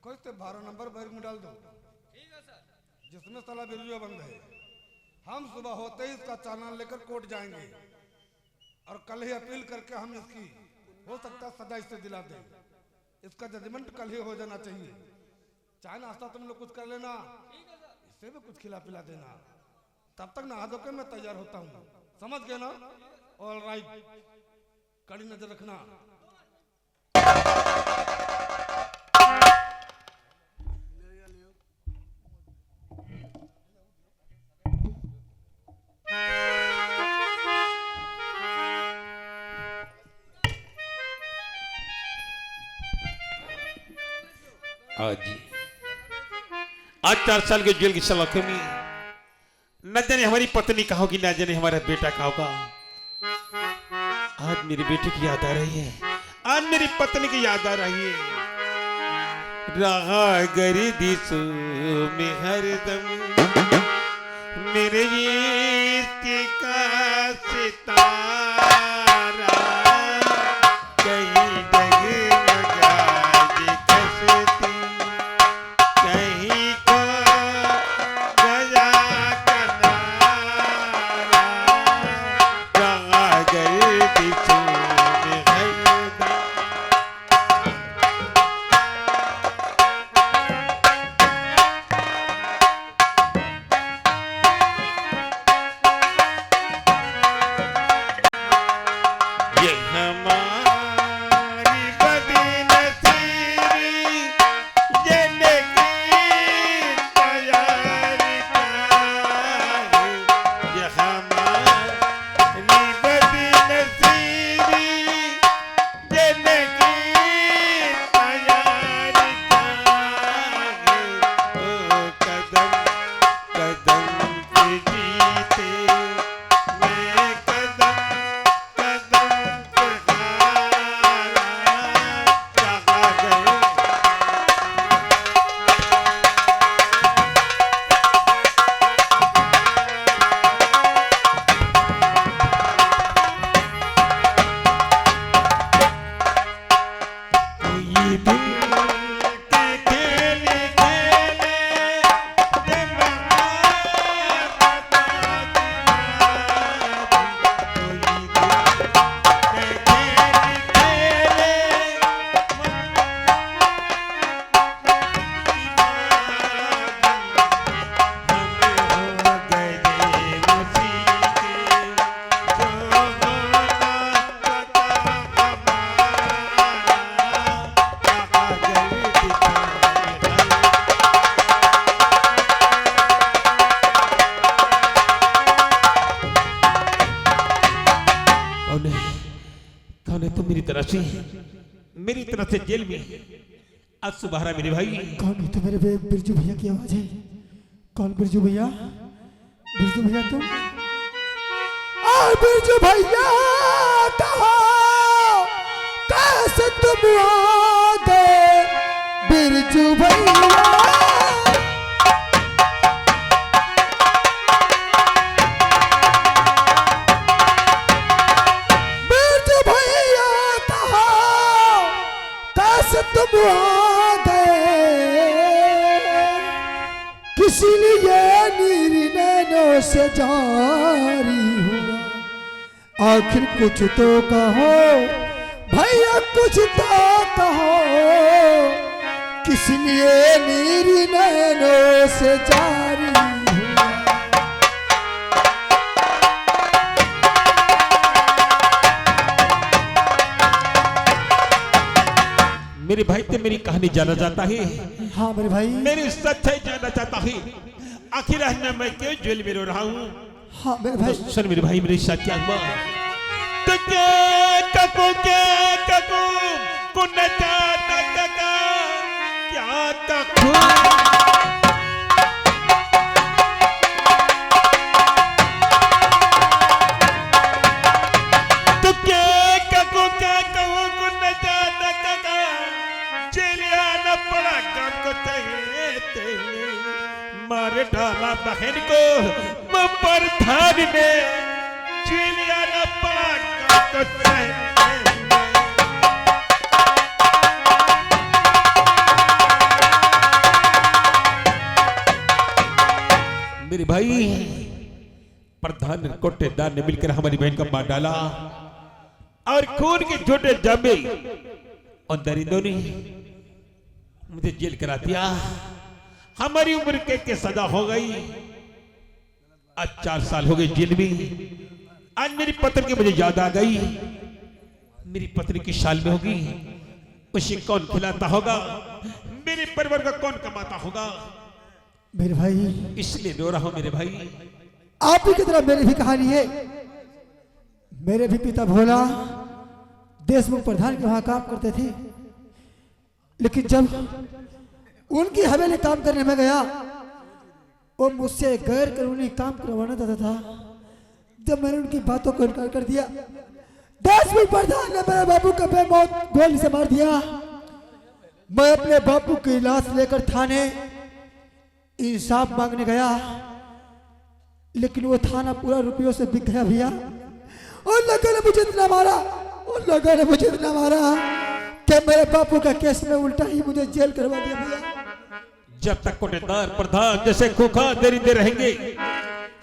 देखो इससे 12 number bag में डाल दो, ठीक है सर। जिसमें साला वीडियो बंद है। हम सुबह होते ही इसका चालान लेकर कोर्ट जाएंगे और कल ही अपील करके हम इसकी हो सकता सजा इससे दिला दें। इसका जजमेंट कल ही हो जाना चाहिए। चाहे नाश्ता तुम लोग कुछ कर लेना, इससे भी कुछ खिला पिला देना। तब तक नहा धो के मैं तैयार होता हूँ, समझ गए ना? ऑल राइट, कड़ी नजर रखना। आज 4 साल के जेल की सलाखों में न जाने हमारी पत्नी कहाँ होगी, न जाने हमारा बेटा कहाँ होगा। आज मेरे बेटे की याद आ रही है, आज मेरी पत्नी की याद आ रही है। रहा गरी दिसो में हरदम मेरे इश्क का सितारा, कहीं डगमगा जे कसती, कहीं खो गया किनारा। रहा गरी दिसो में हरदम। ये हमारी बदनसीबी, ये लेकिन तैयारी का है। ये हमारी बदनसीबी, ये लेकिन तैयारी का है। ओ कदम कदम पे जीते मैं कदम कदम पे हारा, कहाँ गए कोई दिल के खेले खेले, ये महाबत कोई दिल के खेले खेले, हम हो गए मुसीबे, जो होना पता हमारा, कहाँ गए कौन है तुम मेरी तरफ से जेल में आज सुबह रहा मेरे भाई। कौन है? तो मेरे बिरजू भैया की आवाज है। कौन बिरजू भैया? बिरजू भैया तुम? बिरजू भैया कहो कैसे तुम आते बिरजू भैया। बिरजू भैया कहो कैसे तुम आते, किसी लिए निर्णयों से जारी हुआ। आखिर कुछ तो कहो भैया, कुछ तो कहो, किस लिए निर्णयों से जारी हुआ। मेरे भाई ते मेरी कहानी जानना चाहता है। हाँ मेरे भाई। मेरी सच्चाई जानना चाहता है। आखिर मैं क्यों जेल में रो रहा हूँ? हाँ मेरे भाई। तो सुन मेरे भाई, मेरे साथ क्या हुआ? तो क्या ककू कुन्ना चाहता कका, क्या ककू तो क्या कहूँ कुन्ना चाहता कका, जेलिया न पड़ा काम को तहे मारे डाला बहन को पर धान में, जेलिया न पड़ा काम को तहे मेरे भाई प्रधान कोटेदार ने मिलकर हमारी बहन को मार डाला और खून के छोटे जामे और दरिंदों ने मुझे जेल करा दिया। हमारी उम्र के सजा हो गई। आज 4 साल हो गए जेल में। आज मेरी पत्नी की मुझे याद आ गई। मेरी पत्नी की साल में होगी, उसे कौन खिलाता होगा, मेरे परिवार का कौन कमाता होगा। मेरे भाई इसलिए रो रहा हूं मेरे भाई। आप ही की तरह मेरी भी कहानी है। मेरे भी पिता भोला देशमुख प्रधान के वहां काम करते थे, लेकिन जब उनकी हवेली काम करने में गया, वो मुझसे गैर कानूनी काम करवाना चाहता था। जब मैंने उनकी बातों को इनकार कर दिया, देशमुख प्रधान ने मेरे बाबू का बेमौत गोली से मार दिया। मैं अपने बापू की लाश लेकर थाने इंसाफ मांगने गया, लेकिन वो थाना पूरा रुपयों से बिक गया भैया। और लोगों ने मुझे इतना मारा, उन लोगों ने मुझे इतना मारा कि मेरे बापू का केस में उल्टा ही मुझे जेल करवा दिया भैया। जब तक कोटेदार प्रधान जैसे खोखा दरिंदे रहेंगे,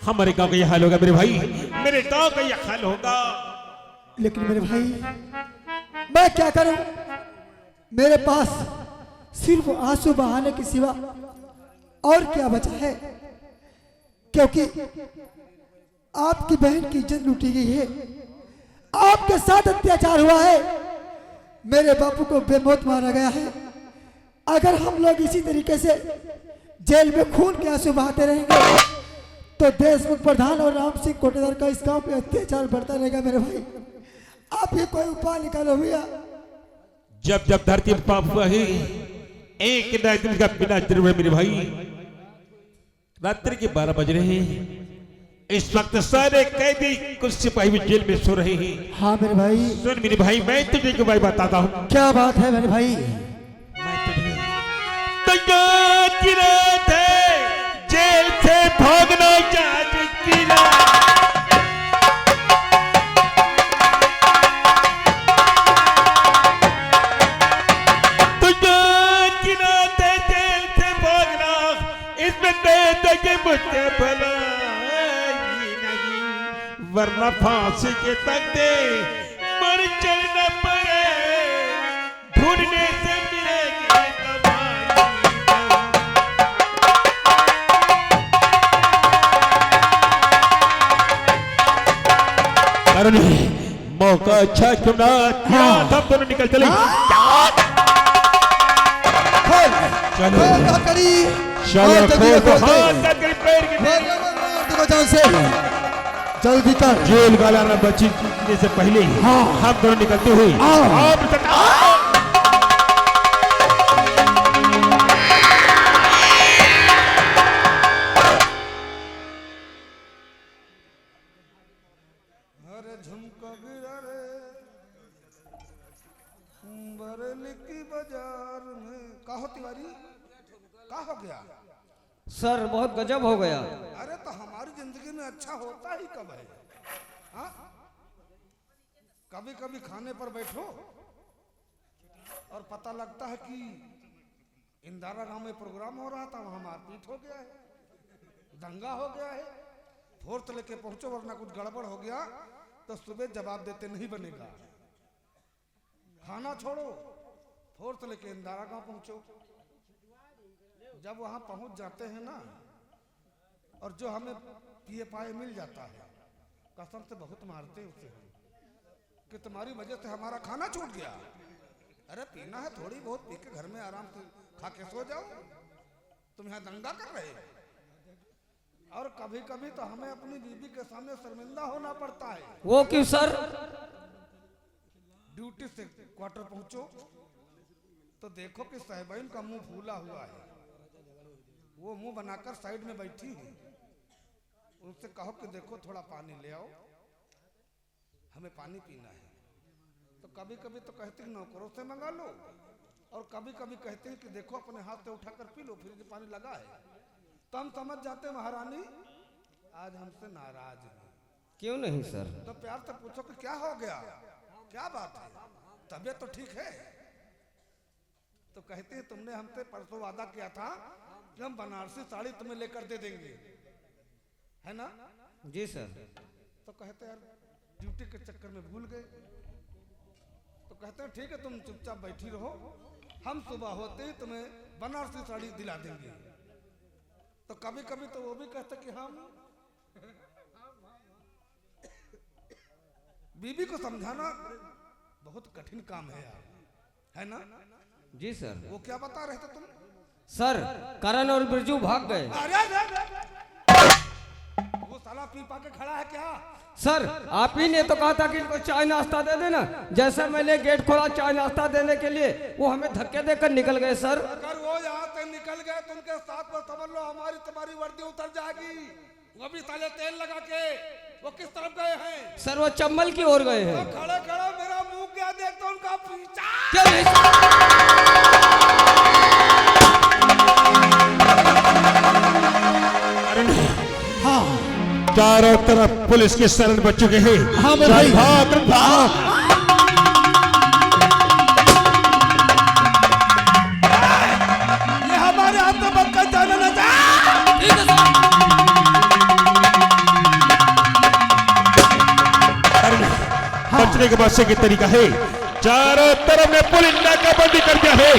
हमारे गांव का यह हाल होगा मेरे भाई। मेरे गांव का यह हाल होगा। लेकिन मेरे भाई मैं क्या करूं? मेरे पास सिर्फ आंसू बहाने के सिवा और क्या बचा है? क्योंकि आपकी बहन की इज्जत लूटी गई है, आपके साथ अत्याचार हुआ है, मेरे बापू को बेमौत मारा गया है। अगर हम लोग इसी तरीके से जेल में खून के आंसू बहाते रहेंगे तो देशमुख प्रधान और राम सिंह कोटेदार का इस गांव पे अत्याचार बढ़ता रहेगा। मेरे भाई आप ही कोई उपाय निकालो भैया। जब जब धरती पर पाप हुआ है, एक न दिन का बिना जरूर है मेरे भाई। रात्रि के 12 बज रहे हैं। इस वक्त सारे कैदी कुछ सिपाही भी जेल में सो रहे हैं। हाँ मेरे भाई। सुन मेरे भाई, मैं तुझे एक बात बताता हूँ। क्या बात है मेरे भाई? मैं तुझे रात है जेल से भागना चाहती की रात। मुझे भलाई नहीं, वरना फांसी के तख्ते पर चलना पड़े, ढूंढने से मिलेगी कमाई। मौका अच्छा चुना, सब दोनों निकल चले। जल्दी कर, जेल वाला न बचने से पहले हम दोनों निकलते हुए अरे झुमका गिरा रे बरेली की बाजार में। का हो तिवारी, का हो गया? सर बहुत गजब हो गया। अरे तो हमारी जिंदगी में अच्छा होता ही कब है? हाँ? कभी कभी खाने पर बैठो और पता लगता है कि इंदारा गांव में प्रोग्राम हो रहा था, वहां मारपीट हो गया है, दंगा हो गया है। फोर्थ लेके पहुंचो वरना कुछ गड़बड़ हो गया तो सुबह जवाब देते नहीं बनेगा। खाना छोड़ो, फोर्थ लेके इंदारा गांव पहुंचो। जब वहां पहुंच जाते हैं ना, और जो हमें पिए पाए मिल जाता है, कसम से बहुत मारते उसे कि तुम्हारी वजह से हमारा खाना छूट गया। अरे पीना है थोड़ी बहुत, पी के घर में आराम से खा के सो जाओ, तुम यहाँ दंगा कर रहे हो। और कभी कभी तो हमें अपनी बीवी के सामने शर्मिंदा होना पड़ता है। वो क्यों सर? ड्यूटी से क्वार्टर पहुंचो तो देखो कि साहिबाइन का मुंह फूला हुआ है, वो मुंह बनाकर साइड में बैठी है। उनसे कहो कि देखो थोड़ा पानी ले आओ, हमें पानी पीना है। तो कभी कभी तो कहते हैं नौकरों से मंगा लो, और कभी कभी कहते हैं कि देखो अपने हाथ से उठाकर पी लो, फ्रिज पानी लगा है। तो हम समझ जाते हैं महारानी आज हमसे नाराज है। क्यों नहीं सर? तो प्यार से पूछो कि क्या हो गया, क्या बात है, तबीयत तो ठीक है? तो कहते हैं तुमने हमसे परसों वादा किया था कि हम बनारसी साड़ी तुम्हें लेकर दे देंगे। है ना? जी सर। तो कहते यार ड्यूटी के चक्कर में भूल गए। तो कहते हैं ठीक है तुम चुपचाप बैठी रहो, हम सुबह होते ही तुम्हें बनारसी साड़ी दिला देंगे। तो कभी कभी तो वो भी कहते कि हम बीबी को समझाना बहुत कठिन काम है यार, है ना? जी सर। वो क्या बता रहे थे तुम? सर करण और बिरजू भाग गए। अरे वो साला पी पा के खड़ा है क्या? सर आप ही ने तो कहा था कि इनको चाय नाश्ता दे देना। जैसे मैंने गेट खोला चाय नाश्ता देने के लिए, वो हमें धक्के देकर निकल गए सर। अगर वो यहाँ से निकल गए तो उनके साथ में समझ लो हमारी तुम्हारी वर्दी उतर जाएगी। वो भी साले तेल लगा के वो किस तरफ गए हैं? सर वो चंबल की ओर गए हैं। तो खड़े खड़े मेरा मुंह क्या देखता उनका पीछा। क्या नहीं सर? हाँ चारों तरफ पुलिस के शरण बच चुके हैं। हाँ मेरे भाई, भाग भाग। ये हमारे हाथ में बंद जाने न जा। ठीक है सर। बचने के बचने के तरीका है, चारों तरफ में पुलिस नाकाबंदी कर दिया है।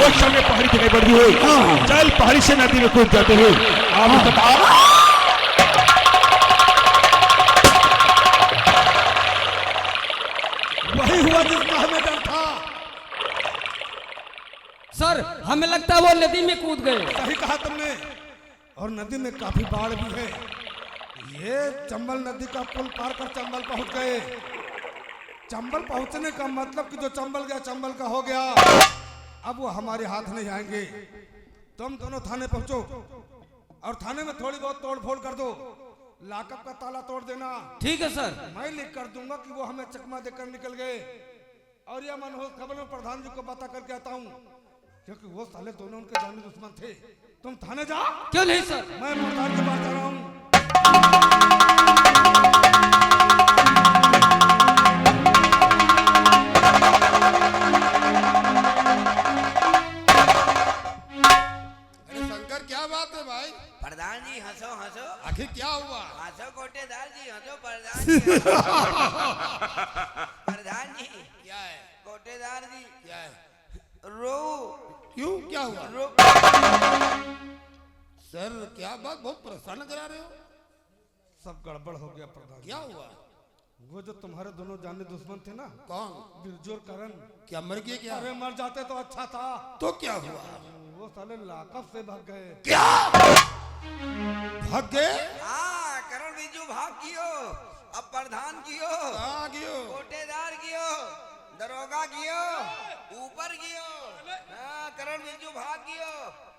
और सामने पहाड़ी दिखाई पड़ रही है। चल पहाड़ी से नदी में कूद जाते हैं। आप बताओ वही हुआ जिसका हमें डर था। सर हमें लगता है वो नदी में कूद गए। सही कहा तुमने। और नदी में काफी बाढ़ भी है। ये चंबल नदी का पुल पार कर चंबल पहुंच गए। चंबल पहुंचने का मतलब कि जो चंबल गया चंबल का हो गया। अब वो हमारे हाथ नहीं आएंगे। तुम दोनों थाने पहुंचो और थाने में थोड़ी बहुत तोड़ फोड़ कर दो। लाकअप का ताला तोड़ देना। ठीक है सर। मैं लिख कर दूंगा कि वो हमें चकमा देकर निकल गए। और यह मनोज खबर में प्रधान जी को पता करके आता हूँ, क्योंकि वो साले दोनों उनके जानी दुश्मन थे। तुम थाने जाओ। क्यों नहीं सर? मैं प्रधान के पास जा रहा हूँ। शंकर क्या बात है भाई? प्रधान जी हंसो हंसो। आखिर क्या हुआ? हंसो कोटेदार जी हंसो। प्रधान जी प्रधान जी क्या है? कोटेदार जी क्या है? रो क्यों क्या हुआ? रो। सर क्या बात, बहुत परेशान नजर आ रहे हो। सब गड़बड़ हो गया प्रधान। क्या हुआ? वो जो तुम्हारे दोनों जाने दुश्मन थे ना, कौन? बिरजू और करण। क्या मर गए क्या? अरे मर जाते तो अच्छा था। तो क्या हुआ? वो साले लाकअप से भाग गए। क्या भाग गए? हाँ करण बिजू भाग कियो। अब प्रधान कियो, कहाँ गयो? कोटेदार कियो, दरोगा कियो, ऊपर कियो। हाँ करण बिजू भाग कियो।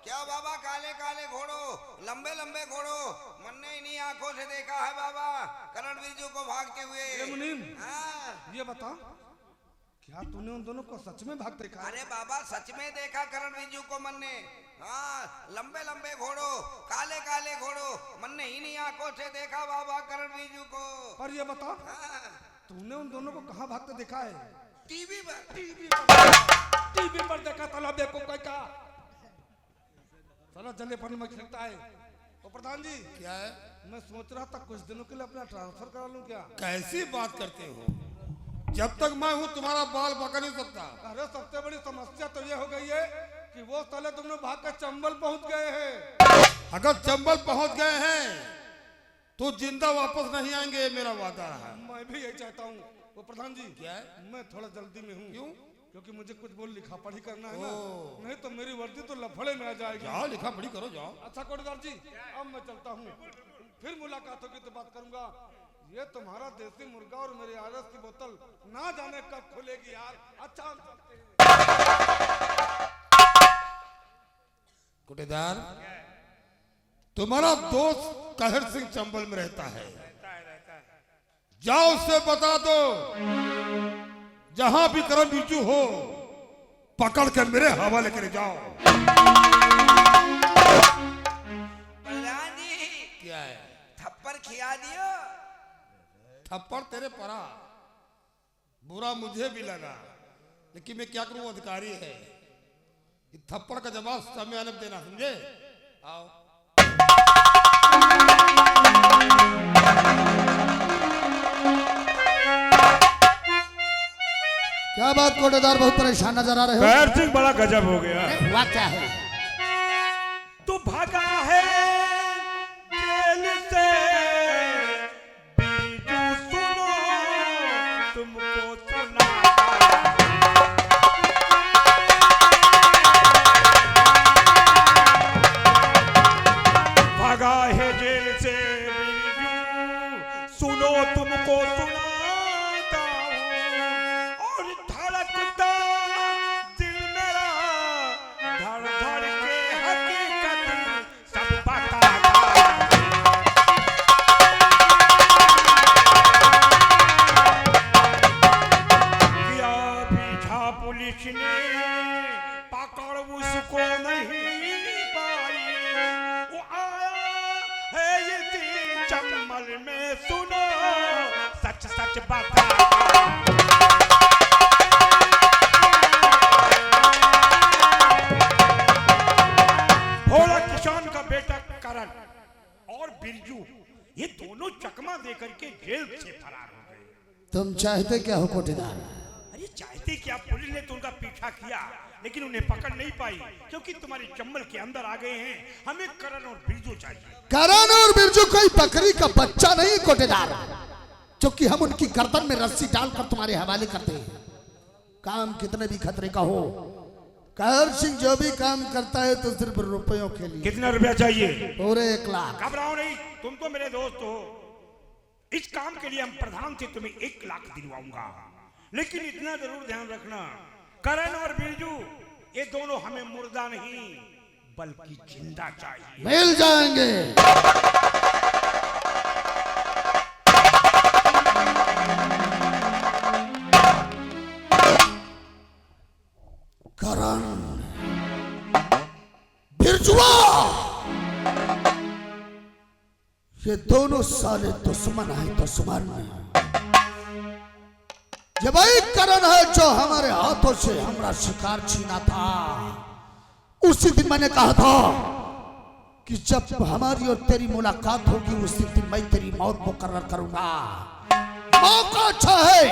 क्या बाबा काले काले घोड़ो, लंबे लंबे घोड़ो, मन ने इन्हीं आंखों से देखा है बाबा करण बिजू को भागते हुए। मुनीम, हाँ ये बता क्या तूने उन दोनों को सच में भाग देखा? अरे बाबा सच में देखा करण बिजू को मन ने। हाँ लंबे लंबे घोड़ो, काले काले घोड़ो, मन ने इन्हीं आंखों से देखा बाबा करण बिजू को। पर ये बता हाँ, तूने उन दोनों को कहाँ भागते देखा है? टीवी पर। टीवी पर देखा। ताला देखो कोई का साला जले पानी में खेलता है। तो प्रधान जी क्या है? मैं सोच रहा था कुछ दिनों के लिए अपना ट्रांसफर करा लूं क्या? कैसी बात करते हो? जब तक मैं हूँ तुम्हारा बाल पकड़ नहीं सकता। अरे सबसे बड़ी समस्या तो ये हो गई है कि वो साले तुमने भाग कर चंबल पहुंच गए हैं। अगर चंबल पहुंच गए हैं तो जिंदा वापस नहीं आएंगे, मेरा वादा है। मैं भी यही चाहता हूँ। वो प्रधान जी क्या है? मैं थोड़ा जल्दी में हूँ। क्यों? क्योंकि मुझे कुछ बोल लिखा पढ़ी करना है ना, नहीं तो मेरी वर्दी तो लफड़े में आ जाएगी। जाओ लिखा पढ़ी करो, जाओ। अच्छा कोटेदार जी अब मैं चलता हूँ, फिर मुलाकात होगी तो बात करूंगा। ये तुम्हारा देसी मुर्गा और मेरे आरस की बोतल ना जाने कब खुलेगी यार। अच्छा हम चलते हैं। कोटेदार, तुम्हारा दोस्त कहर सिंह चंबल में रहता है। जाओ उससे बता दो जहां भी करण बिरजू हो पकड़ के मेरे हवाले करे जाओ। प्रधान जी क्या है? थप्पड़ खिया दियो। थप्पड़ तेरे पड़ा, बुरा मुझे भी लगा, लेकिन मैं क्या करूं, अधिकारी है। ये थप्पड़ का जवाब समय आने पे देना, समझे? आओ। क्या बात कोटेदार, बहुत परेशान नजर आ रहे हो। कहर सिंह बड़ा गजब हो गया। हुआ क्या है? तू भागा है जेल से, बीजू सुनो तुमको सुना। भागा है जेल से बीजू, सुनो तुमको सुनाता हूँ। और धड़कता दिल मेरा, धड़ धड़ के हकीकत सब बताता। किया पीछा पुलिस ने, पकड़ उसको नहीं पाई। वो आया है इसी चम्मल में, सुनो सच सच बता। भोला किसान का बेटा करण और बिरजू, ये दोनों चकमा देकर के जेल से फरार हो गए। तुम चाहते क्या हो कोटेदार? अरे चाहते क्या, पुलिस ने तो उनका पीछा किया लेकिन उन्हें पकड़ नहीं पाई, क्योंकि तुम्हारे चम्बल के अंदर आ गए हैं। हमें करण और बिरजू चाहिए। करण और बिरजू कोई बकरी का बच्चा नहीं कोटेदार, क्योंकि हम उनकी गर्दन में रस्सी डालकर तुम्हारे हवाले करते हैं। काम कितने भी खतरे का हो, कहर सिंह जो भी काम करता है तो सिर्फ रुपयों के लिए। कितना रुपया चाहिए? पूरे 1 लाख। घबराओ नहीं, तुम तो मेरे दोस्त हो। इस काम के लिए हम प्रधान से तुम्हें 1 लाख दिलवाऊंगा, लेकिन इतना जरूर ध्यान रखना, करण और बिरजू ये दोनों हमें मुर्दा नहीं बल्कि जिंदा चाहिए। मिल जाएंगे। करण, बिरजुआ, ये दोनों साले दुश्मन है, दुश्मन। ये वही करण है जो हमारे हाथों से हमारा शिकार छीना था। उसी दिन मैंने कहा था कि जब हमारी और तेरी मुलाकात होगी उसी दिन मैं तेरी मौत मुकर्रर करूंगा। मौका अच्छा है,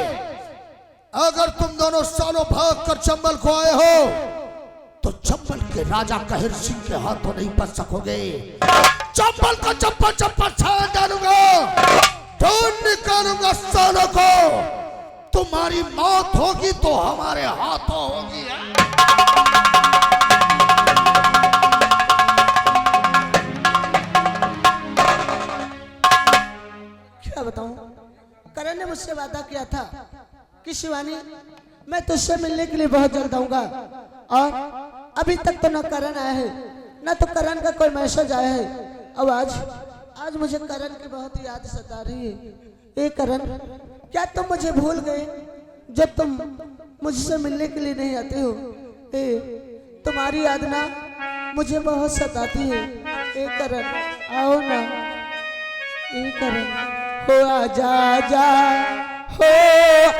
अगर तुम दोनों सालों भाग कर चंबल को आए हो तो चंबल के राजा कहर सिंह के हाथों नहीं बच सकोगे। चंबल का चप्पा चप्पा छान डालूंगा, ढूंढ निकालूंगा सालों को। तुम्हारी मौत होगी तो हमारे हाथों होगी। क्या बताऊं, करण ने मुझसे वादा किया था कि शिवानी मैं तुझसे मिलने के लिए बहुत जल्द आऊंगा, और अभी तक तो न करण आया है न तो करण का कोई मैसेज आया है। अब आज मुझे करण की बहुत याद सता रही है। ए करण, क्या तुम मुझे भूल गए जब तुम मुझसे मिलने के लिए नहीं आते हो? तुम्हारी याद ना मुझे बहुत सताती है। ए करण, आओ ना। ए करण, हो आजा आजा, हो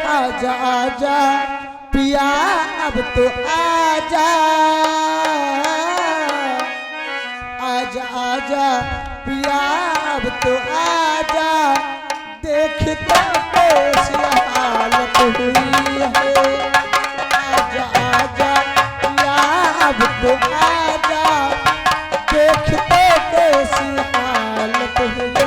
आजा आजा पिया, अब तो आजा आजा आजा पिया, अब तो आजा। देख तो कैसी हालत हुई है, आजा आजा पिया, अब तो आजा। देख तो कैसी हालत हुई है।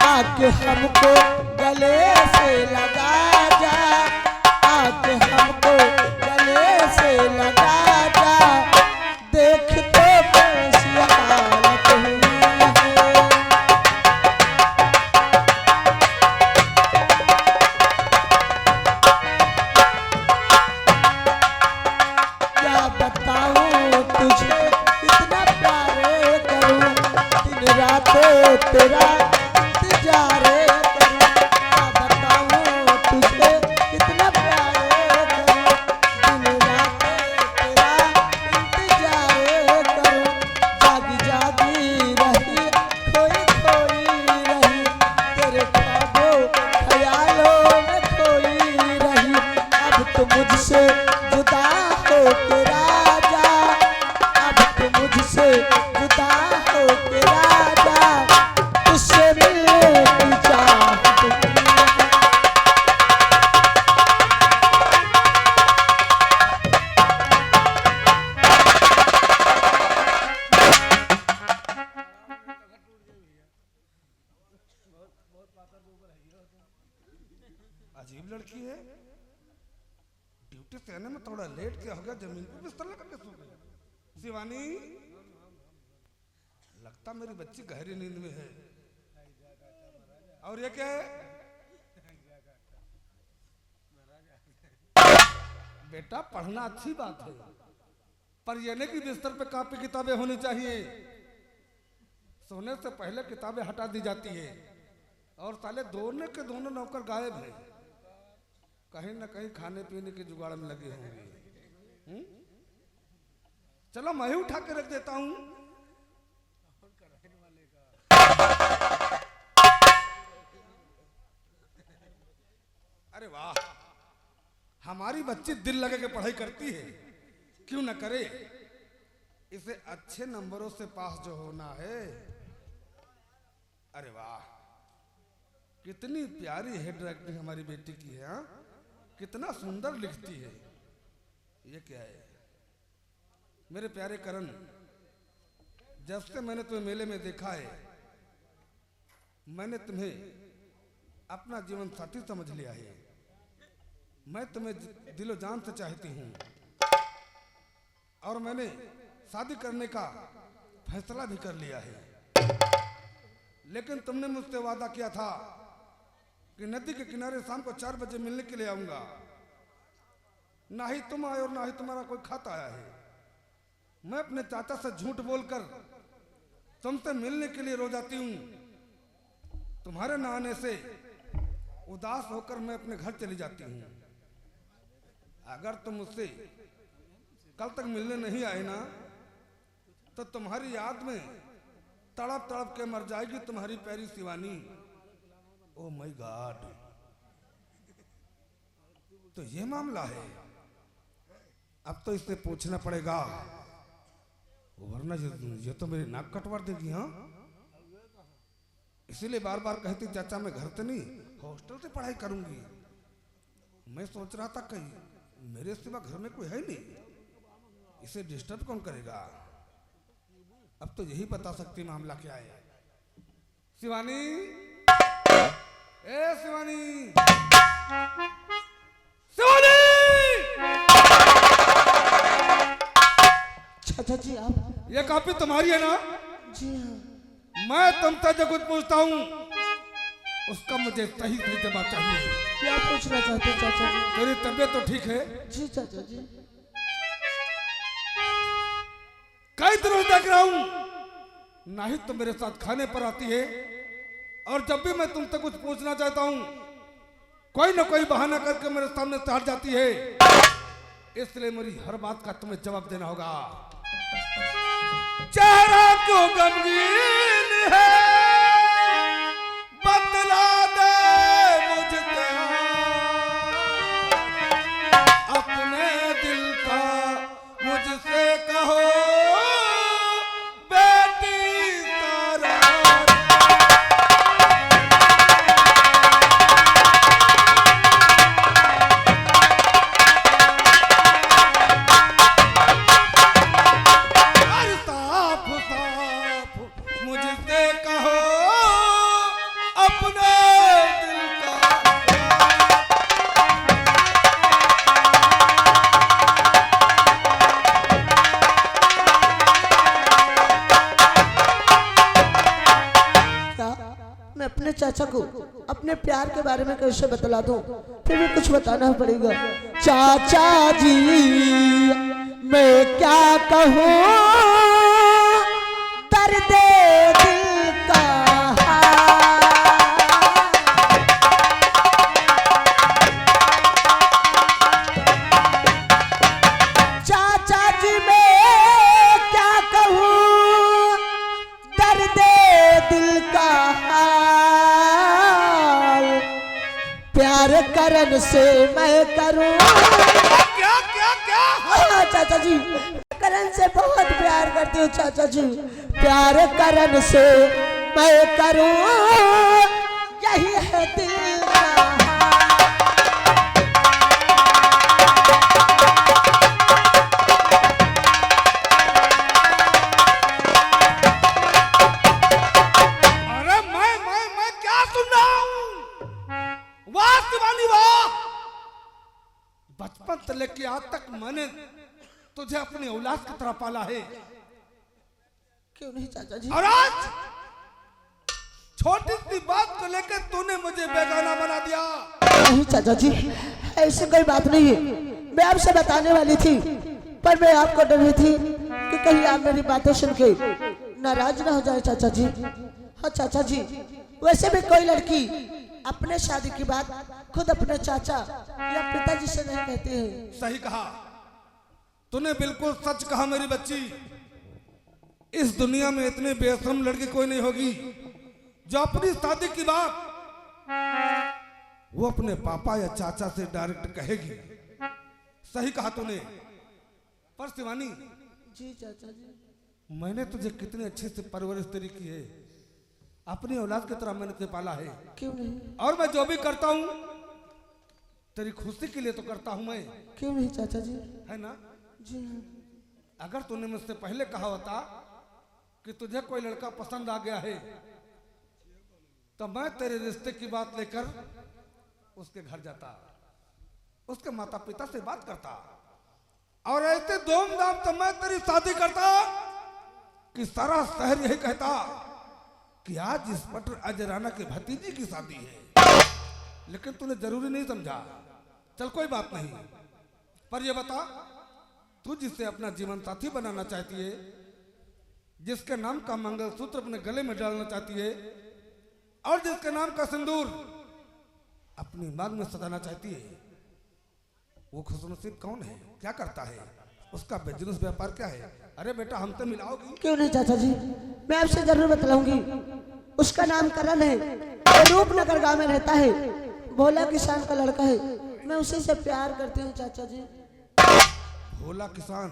आके हमको गले से अजीब लड़की है, ड्यूटी से आने में थोड़ा लेट क्या हो गया, जमीन पे बिस्तर लगा के सो गई। शिवानी, लगता मेरी बच्ची गहरी नींद में है। और ये क्या है? बेटा पढ़ना अच्छी बात है, पर ये नहीं कि बिस्तर पे कापी किताबें होनी चाहिए। सोने से पहले किताबें हटा दी जाती है। और साले दोनों के दोनों नौकर गायब हैं, कहीं ना कहीं खाने पीने के जुगाड़ में लगे होंगे। चलो मैं ही उठा के रख देता हूं। अरे वाह, हमारी बच्ची दिल लगा के पढ़ाई करती है, क्यों ना करे। इसे अच्छे नंबरों से पास जो होना है। अरे वाह, कितनी प्यारी हैंड राइटिंग हमारी बेटी की है। हाँ, कितना सुंदर लिखती है। ये क्या है? मेरे प्यारे करण, जब से मैंने तुम्हें मेले में देखा है, मैंने तुम्हें अपना जीवन साथी समझ लिया है। मैं तुम्हें दिलो जान से चाहती हूँ और मैंने शादी करने का फैसला भी कर लिया है। लेकिन तुमने मुझसे वादा किया था कि नदी के किनारे शाम को 4 बजे मिलने के लिए आऊंगा। ना ही तुम आए और ना ही तुम्हारा कोई खत आया है। मैं अपने चाचा से झूठ बोलकर तुमसे मिलने के लिए रोज आती हूँ। तुम्हारे न आने से उदास होकर मैं अपने घर चली जाती हूँ। अगर तुम मुझसे कल तक मिलने नहीं आए ना, तो तुम्हारी याद में तड़प तड़प के मर जाएगी तुम्हारी प्यारी शिवानी। ओ माय गॉड, तो ये मामला है। अब तो इससे पूछना पड़ेगा, वरना ये तो मेरी नाक कटवा देगी। हाँ, इसीलिए बार बार कहती चाचा मैं घर से नहीं हॉस्टल से पढ़ाई करूंगी। मैं सोच रहा था कहीं मेरे सिवा घर में कोई है नहीं, इसे डिस्टर्ब कौन करेगा। अब तो यही बता सकती मामला क्या है। शिवानी, ए शिवानी, शिवानी! चाचा जी आप? ये कॉपी तुम्हारी है ना? जी हाँ। मैं तुमसे जो कुछ पूछता हूँ उसका मुझे सही सही जवाब चाहिए। क्या पूछना चाहते हैं चाचा जी? तेरी तबीयत तो ठीक है? जी चाचा जी। कई दिनों देख रहा हूँ, ना ही तुम मेरे साथ खाने पर आती है, और जब भी मैं तुमसे कुछ पूछना चाहता हूँ कोई ना कोई बहाना करके मेरे सामने से हट जाती है। इसलिए मेरी हर बात का तुम्हें जवाब देना होगा। चेहरा क्यों गमगीन है, बतला दे मुझसे अपने दिल का, मुझसे कहो बेटी तारा। साफ साफ मुझसे कहो अपने दिल का। क्या मैं अपने चाचा को अपने प्यार के बारे में कैसे बतला दूं? फिर भी कुछ बताना पड़ेगा। चाचा जी मैं क्या कहूँ, दर्द दिल का चाचा जी मैं क्या कहूँ, दर्द दिल का हाल प्यार करन से मैं करूँ। क्या क्या क्या? हाँ चाचा जी, करण से बहुत प्यार करती हूँ चाचा जी। प्यार करण से मैं करूँ, यही है दिल का अरे मैं क्या सुन रहा हूँ? वाह शिवानी वाह! बचपन से लेके आज तक मैंने तुझे अपनी औलाद की तरह पाला है, क्यों नहीं चाचा जी? और आज छोटी सी बात को लेकर तूने मुझे बेगाना बना दिया। नहीं चाचा जी, ऐसी कोई बात नहीं है। मैं आपसे बताने वाली थी, पर मैं आपको डर रही थी कि कहीं आप मेरी बातें सुन के नाराज ना हो जाए चाचा जी। हाँ चाचा जी, वैसे भी कोई लड़की अपने शादी की बात खुद अपने चाचा या पिताजी से नहीं कहती है। सही कहा तूने, बिल्कुल सच कहा मेरी बच्ची। इस दुनिया में इतनी बेशरम लड़की कोई नहीं होगी जो अपनी शादी की बात वो अपने पापा या चाचा से डायरेक्ट कहेगी। सही कहा तूने। पर शिवानी, जी चाचा जी, मैंने तुझे कितनी अच्छे से परवरिश तेरी की है, अपनी औलाद की तरह मैंने तुझे पाला है। क्यों नहीं? और मैं जो भी करता हूँ तेरी खुशी के लिए तो करता हूँ मैं, क्यों नहीं चाचा जी? है ना? जी हाँ। अगर तूने मुझसे पहले कहा होता कि तुझे कोई लड़का पसंद आ गया है, तो मैं तेरे रिश्ते की बात लेकर उसके घर जाता, उसके माता पिता से बात करता, और ऐसे धूमधाम से मैं तेरी शादी करता कि सारा शहर यही कहता कि आज इस पटर अजय राणा के भतीजी की शादी है। लेकिन तूने जरूरी नहीं समझा। चल कोई बात नहीं, पर ये बता, तू जिसे अपना जीवन साथी बनाना चाहती है, जिसके नाम का मंगलसूत्र अपने गले में डालना चाहती है, और जिसके नाम का सिंदूर अपनी मांग में सजाना चाहती है, वो खुशनसीब कौन है, क्या करता है, उसका बिजनेस व्यापार क्या है? अरे बेटा, हमसे मिलाओगी? क्यों नहीं चाचा जी, मैं आपसे जरूर बतलाऊंगी। उसका नाम करण है, वो रूपनगर गांव में रहता है, भोला किसान का लड़का है। मैं उसी से प्यार करती हूँ चाचा जी। भोला किसान,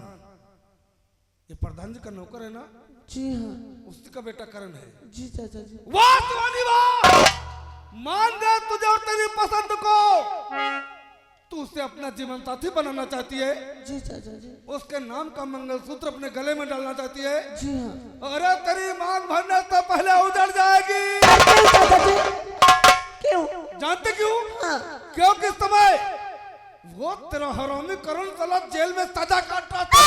ये प्रधान जी का नौकर है ना? जी हाँ। उसी का बेटा करण है। जी चाचा जी। वाह शिवानी वाह, मान गए तुझे और तेरी पसंद को। तू उसे अपना जीवन साथी बनाना चाहती है, जी चाचा जी। उसके नाम का मंगलसूत्र अपने गले में डालना चाहती है। जी हाँ। अरे तेरी मांग भरने से पहले उजड़ जाएगी। क्यों चाचा जी? क्यों? जानते क्यों? हाँ। क्योंकि इस समय वो तेरा हरामी करण साला जेल में सजा काट रहा था।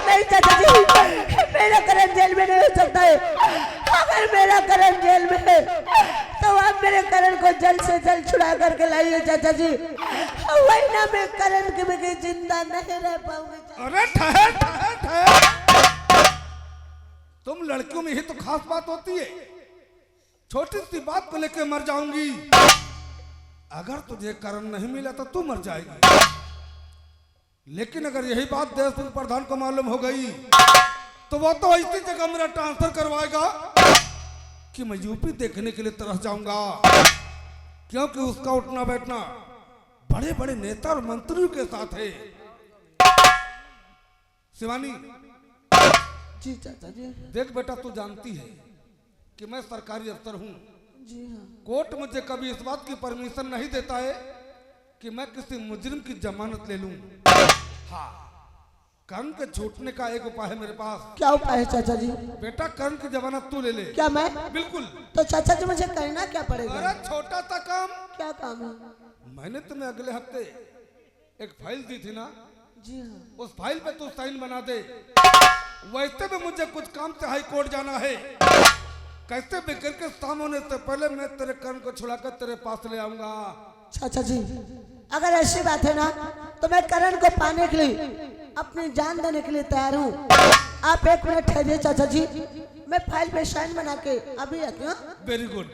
नहीं चाचा जी, मेरा करण जेल में नहीं हो सकता है। अगर मेरा करण जेल में है तो आप मेरे करण को जल्द से जल्द छुड़ा करके लाइए चाचा जी, वही ना मैं करण के बगैर जिंदा नहीं रह पाऊंगी। अरे ठहर ठहर ठहर, तुम लड़कियों में ही तो खास बात होती है, छोटी सी बात को लेकर मर जाऊंगी। अगर तुझे करण नहीं मिला तो तू मर जाएगी, लेकिन अगर यही बात देश प्रधान को मालूम हो गई तो वो तो ऐसी जगह मेरा ट्रांसफर करवाएगा कि मैं यूपी देखने के लिए तरस जाऊंगा, क्योंकि उसका उठना बैठना बड़े बड़े नेता और मंत्रियों के साथ है। शिवानी, जी चाचा जी। देख बेटा, तू जानती है कि मैं सरकारी अफसर हूँ। जी हाँ। कोर्ट मुझे कभी इस बात की परमिशन नहीं देता है कि मैं किसी मुजरिम की जमानत ले लूं। हाँ, करण के छूटने का एक उपाय है मेरे पास। क्या उपाय है चाचा जी? बेटा, करण की जमानत तू ले ले। क्या मैं? बिल्कुल। तो चाचा जी मुझे करना क्या पड़ेगा? अरे छोटा सा काम। क्या काम है? मैंने तुम्हें अगले हफ्ते एक फाइल दी थी ना? जी हाँ। उस फाइल पे तू साइन बना दे। वैसे भी मुझे कुछ काम से हाई कोर्ट जाना है, कैसे भी करके शाम होने से पहले मैं तेरे करण को छुड़ाकर तेरे पास ले आऊंगा। चाचा जी, अगर ऐसी बात है ना तो मैं करण को पाने के लिए अपनी जान देने के लिए तैयार हूँ। आप एक मिनट ठहरिए चाचा जी, मैं फाइल पे साइन बना के अभी आती हूँ। Very good.